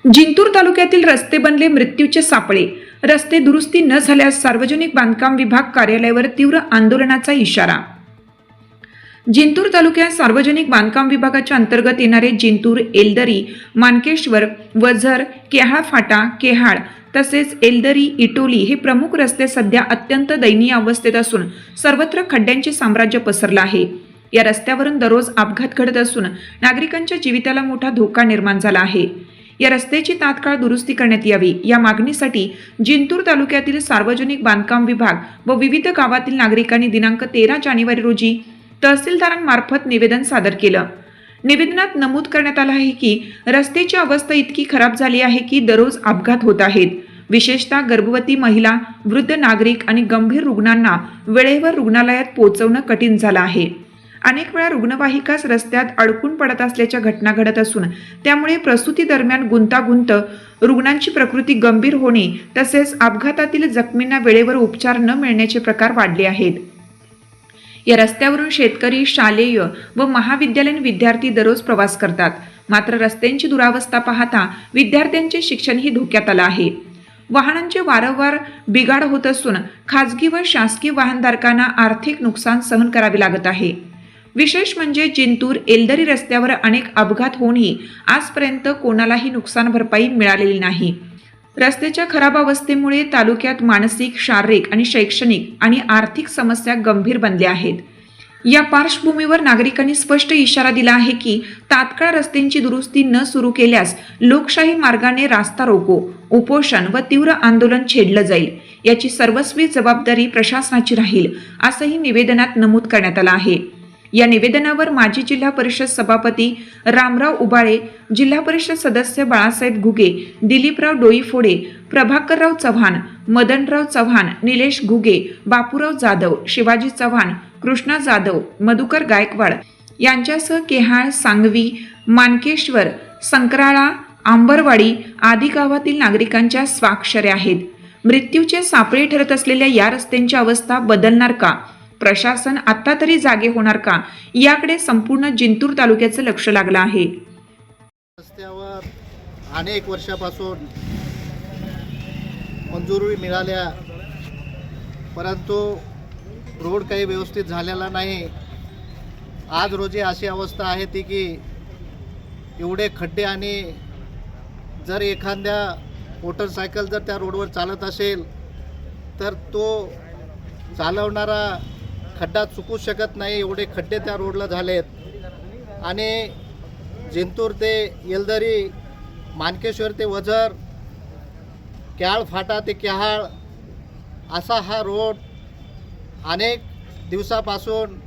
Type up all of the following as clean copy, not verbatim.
जिंतूर तालुक्यातील रस्ते बनले मृत्यूचे सापळे। रस्ते दुरुस्ती न झाल्यास सार्वजनिक बांधकाम विभाग कार्यालयावर तीव्र आंदोलनाचा इशारा। जिंतूर तालुक्यात सार्वजनिक बांधकाम विभागाच्या अंतर्गत येणारे जिंतूर, एलदरी, मानकेश्वर, वझर, केहाळ फाटा, केहाळ तसेच एलदरी, इटोली हे प्रमुख रस्ते सध्या अत्यंत दयनीय अवस्थेत असून सर्वत्र खड्ड्यांचे साम्राज्य पसरले आहे। या रस्त्यावरून दररोज अपघात घडत असून नागरिकांच्या जीविताला मोठा धोका निर्माण झाला आहे। या रस्त्याची तात्काळ दुरुस्ती करण्यात यावी या मागणीसाठी जिंतूर तालुक्यातील सार्वजनिक बांधकाम विभाग व विविध गावातील नागरिकांनी दिनांक 13 जानेवारी रोजी तहसीलदारांमार्फत निवेदन सादर केलं। निवेदनात नमूद करण्यात आलं आहे की रस्त्याची अवस्था इतकी खराब झाली आहे की दररोज अपघात होत आहेत। विशेषतः गर्भवती महिला, वृद्ध नागरिक आणि गंभीर रुग्णांना वेळेवर रुग्णालयात पोहोचवणं कठीण झालं आहे। अनेक वेळा रुग्णवाहिकाच रस्त्यात अडकून पडत असल्याच्या घटना घडत असून त्यामुळे प्रसूती दरम्यान गुंतागुंत, रुग्णांची प्रकृती गंभीर होणे तसेच अपघातातील जखमींना वेळेवर उपचार न मिळण्याचे प्रकार वाढले आहेत। या रस्त्यावरून शेतकरी, शालेय व महाविद्यालयीन विद्यार्थी दररोज प्रवास करतात। मात्र रस्त्यांची दुरावस्था पाहता विद्यार्थ्यांचे शिक्षणही धोक्यात आलं आहे। वाहनांचे वारंवार बिघाड होत असून खासगी व शासकीय वाहनधारकांना आर्थिक नुकसान सहन करावे लागत आहे। विशेष म्हणजे जिंतूर, एलदरी रस्त्यावर अनेक अपघात होऊनही आजपर्यंत कोणालाही नुकसान भरपाई मिळालेली नाही। रस्त्याच्या खराब अवस्थेमुळे तालुक्यात मानसिक, शारीरिक आणि शैक्षणिक आणि आर्थिक समस्या गंभीर बनल्या आहेत। या पार्श्वभूमीवर नागरिकांनी स्पष्ट इशारा दिला आहे की तात्काळ रस्त्यांची दुरुस्ती न सुरू केल्यास लोकशाही मार्गाने रास्ता रोको, उपोषण व तीव्र आंदोलन छेडलं जाईल। याची सर्वस्वी जबाबदारी प्रशासनाची राहील असंही निवेदनात नमूद करण्यात आलं आहे। या निवेदनावर माजी जिल्हा परिषद सभापती रामराव उबाळे, जिल्हा परिषद सदस्य बाळासाहेब घुगे, दिलीपराव डोईफोडे, प्रभाकरराव चव्हाण, मदनराव चव्हाण, निलेश घुगे, बापूराव जाधव, शिवाजी चव्हाण, कृष्णा जाधव, मधुकर गायकवाड यांच्यासह केहाळ, सांगवी, मानकेश्वर, संकराळा, आंबरवाडी आदी गावातील नागरिकांच्या स्वाक्षऱ्या आहेत। मृत्यूचे सापळे ठरत असलेल्या या रस्त्यांची अवस्था बदलणार का? प्रशासन आता तरी जागे होणार का? याकडे संपूर्ण जिंतूर तालुक्याचं लक्ष लागलं आहे। रस्त्यावर अनेक वर्षापासून मंजुरी मिळाल्या, परंतु रोड काही व्यवस्थित झालेला नाही। आज रोजी अशी अवस्था आहे ती की एवढे खड्डे, आणि जर एखाद्या मोटरसायकल जर त्या रोडवर चालत असेल तर तो चालवणारा खड्डा चुकू शकत नाही, एवढे खड्डे त्या रोडला झालेत। आणि जिंतूर ते येलदरी, मानकेश्वर ते वझर, केहाळ फाटा ते केहाळ असा हा रोड अनेक दिवसापासून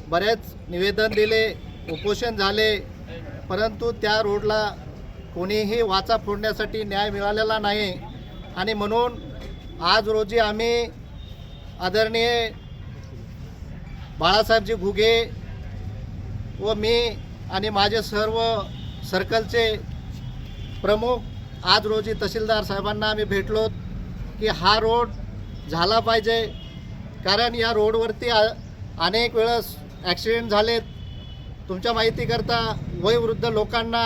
बरेच निवेदन दिले, उपोषण झाले, परंतु त्या रोडला कोणीही वाचा फोडण्यासाठी न्याय मिळालेला नाही। आणि म्हणून आज रोजी आम्ही आदरणीय बाळासाहेबजी घुगे व मी आणि माझे सर्व सर्कलचे प्रमुख आज रोजी तहसीलदार साहेबांना आम्ही भेटलो की हा रोड झाला पाहिजे, कारण या रोडवरती अनेक वेळेस ॲक्सिडेंट झालेत। तुमच्या माहितीकरता वयोवृद्ध लोकांना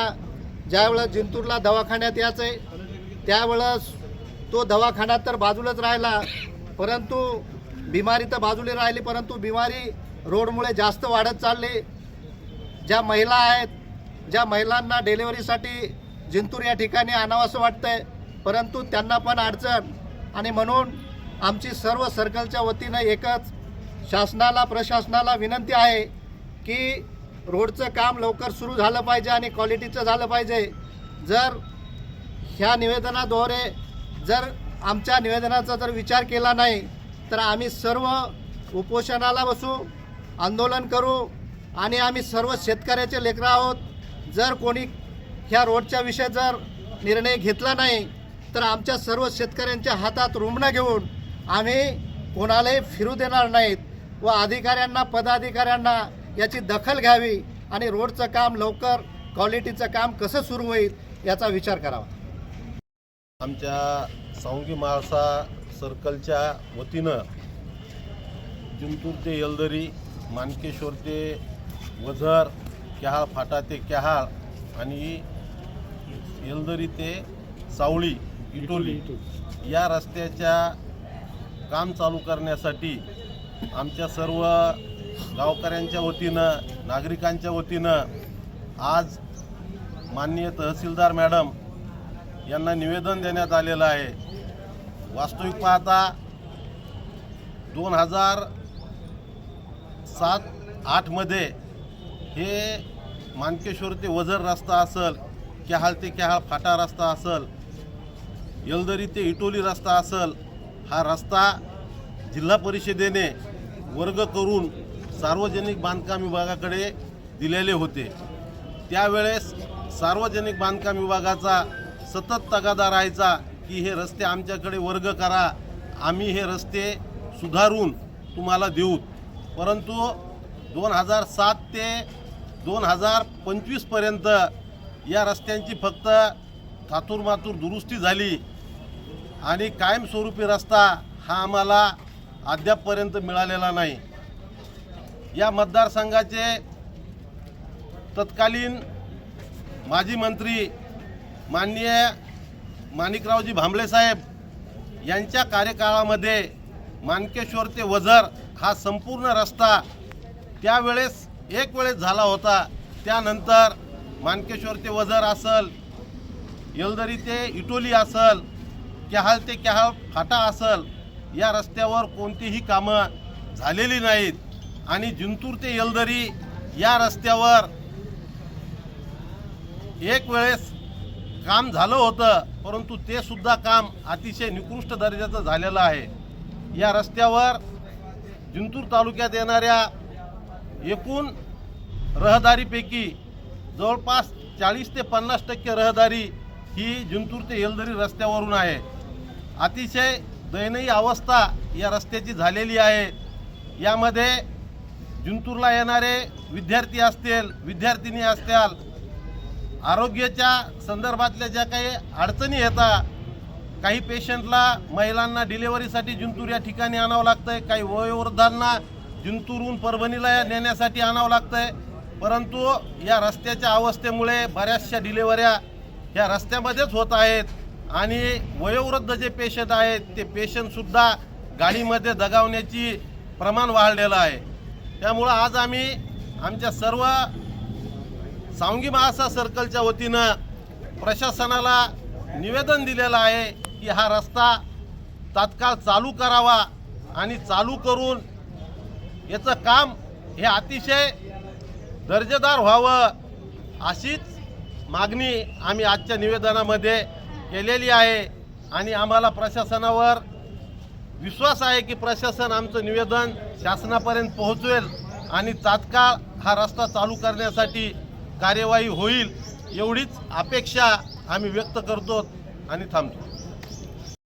ज्यावेळेस जिंतूरला दवाखान्यात यायचं आहे त्यावेळेस तो दवाखाना तर बाजूलाच राहिला, परंतु बिमारी तर बाजूला राहिली, परंतु बिमारी रोडमुळे जास्त वाढत चालली। ज्या महिला आहेत, ज्या महिलांना डिलिव्हरीसाठी जिंतूर या ठिकाणी आणावंसं वाटतंय, परंतु त्यांना पण अडचण। आणि म्हणून आमची सर्व सर्कलच्या वतीनं एकच शासनाला, प्रशासनाला विनंती आहे की रोडचं काम लवकर सुरू झालं पाहिजे आणि क्वालिटीचं झालं पाहिजे। जर ह्या निवेदनाद्वारे जर आमच्या निवेदनाचा जर विचार केला नाही तर आम्ही सर्व उपोषणाला बसू, आंदोलन करू। आणि आम्ही सर्व शेतकऱ्याचे लेकरं आहोत। जर कोणी ह्या रोडच्या विषयी जर निर्णय घेतला नाही तर आमच्या सर्व शेतकऱ्यांच्या हातात रुमणं घेऊन आम्ही कोणालाही फिरू देणार नाहीत व अधिकाऱ्यांना, पदाधिकाऱ्यांना याची दखल घ्यावी आणि रोडचं काम लवकर, क्वालिटीचं काम कसं सुरू होईल याचा विचार करावा। आमच्या सांगी महासा सर्कलच्या वतीनं जिंतूर ते येलदरी, मानकेश्वर ते वझर, केहाळ फाटा ते केहाळ आणि येलदरी ते सावळी इटोली या रस्त्याच्या काम चालू करण्यासाठी आमच्या सर्व गावकऱ्यांच्या वतीनं, नागरिकांच्या वतीनं आज माननीय तहसीलदार मॅडम यांना निवेदन देण्यात आलेलं आहे. वास्तविक पाहता 2007-8 मध्ये हे मानकेश्वर ते वझर रस्ता असेल, क्याहाळ ते क्याहाळ फाटा रस्ता असेल, येलदरी ते इटोली रस्ता असेल, हा रस्ता जिल्हा परिषदेने वर्ग करून सार्वजनिक बांधकाम विभागाकडे दिलेले होते. त्यावेळेस सार्वजनिक बांधकाम विभागाचा सतत तगादा राहायचा की हे रस्ते आमच्याकडे वर्ग करा, आम्ही हे रस्ते सुधारून तुम्हाला देऊ. परंतु 2007 ते 2025 पर्यंत या रस्त्यांची फक्त थातूरमातूर दुरुस्ती झाली आणि कायमस्वरूपी रस्ता हा आम्हाला अद्यापपर्यंत मिळालेला नाही. या मतदारसंघाचे तत्कालीन माजी मंत्री माननीय माणिकरावजी भांबळे साहेब यांच्या कार्यकाळामध्ये मानकेश्वर ते वझर हा संपूर्ण रस्ता त्यावेळेस एक वेळेस झाला होता. त्यानंतर मानकेश्वर ते वझर असेल, येलदरी ते इटोली असेल, क्याहाळ ते क्याहाळ फाटा असेल, या रस्त्यावर कोणतीही कामं झालेली नाहीत. आणि जिंतूर ते येलदरी या रस्त्यावर एक वेळेस काम झालं होतं, परंतु ते सुद्धा काम अतिशय निकृष्ट दर्जाचं झालेलं आहे. या रस्त्यावर जिंतूर तालुक्यात येणाऱ्या एकूण रहदारीपैकी जवळपास 40 ते 50% रहदारी ही जिंतूर ते येलदरी रस्त्यावरून आहे. अतिशय दयनीय अवस्था या रस्त्याची झालेली आहे. यामध्ये जिंतूरला येणारे विद्यार्थी असतील, विद्यार्थिनी असतील, आरोग्याच्या संदर्भातल्या ज्या काही अडचणी येतात, काही पेशंटला, महिलांना डिलेव्हरीसाठी जिंतूर या ठिकाणी आणावं लागतं आहे, काही वयोवृद्धांना जिंतूरहून परभणीला नेण्यासाठी आणावं लागतं आहे. परंतु या रस्त्याच्या अवस्थेमुळे बऱ्याचशा डिलेव्हऱ्या ह्या रस्त्यामध्येच होत आहेत आणि वयोवृद्ध जे पेशंट आहेत ते पेशंटसुद्धा गाडीमध्ये दगावण्याची प्रमाण वाढलेलं आहे. त्यामुळं आज आम्ही आमच्या सर्व सावंगी महासा सर्कलच्या वतीनं प्रशासनाला निवेदन दिलेलं आहे की हा रस्ता तात्काळ चालू करावा आणि चालू करून याचं काम हे अतिशय दर्जेदार व्हावं, अशीच मागणी आम्ही आजच्या निवेदनामध्ये केलेली आहे. आणि आम्हाला प्रशासनावर विश्वास आहे की प्रशासन आमचं निवेदन शासनापर्यंत पोहोचवेल आणि तात्काळ हा रस्ता चालू करण्यासाठी कार्यवाही होईल, एवढीच अपेक्षा आम्ही व्यक्त करतो आणि थांबतो.